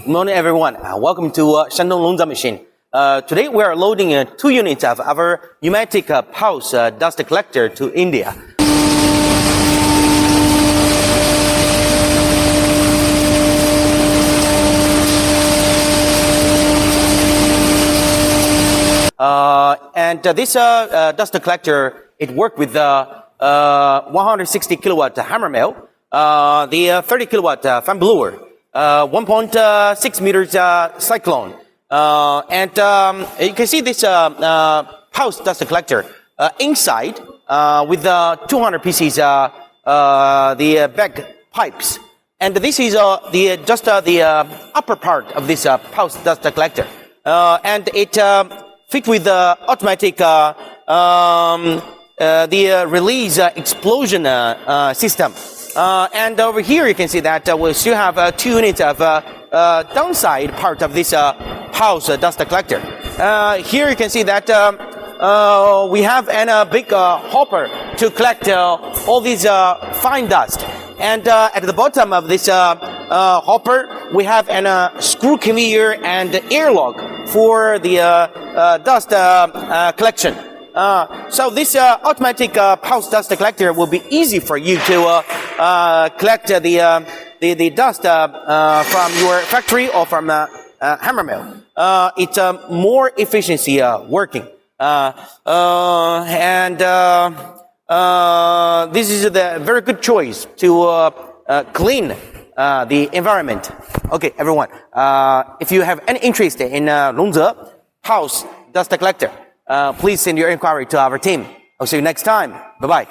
Good morning, everyone. Welcome to Shandong Longzha machine. Today we are loading 2 units of our pneumatic pulse dust collector to India. This dust collector, it worked with the 160 kilowatt hammer mill, the 30 kilowatt fan blower, 1.6 meters cyclone, you can see this pulse dust collector inside with 200 pieces the back pipes, and this is the upper part of this pulse dust collector, and it fit with the automatic the release explosion system. And over here you can see that we still have 2 units of downside part of this pulse dust collector. Here you can see that we have a big hopper to collect all these fine dust. And at the bottom of this hopper, we have a screw conveyor and airlock for the dust collection. So this automatic pulse dust collector will be easy for you to collect the dust from your factory or from a hammer mill. It's more efficiency working. This is the very good choice to clean the environment. Okay, everyone. If you have any interest in Longzhe pulse dust collector, please send your inquiry to our team. I'll see you next time. Bye-bye.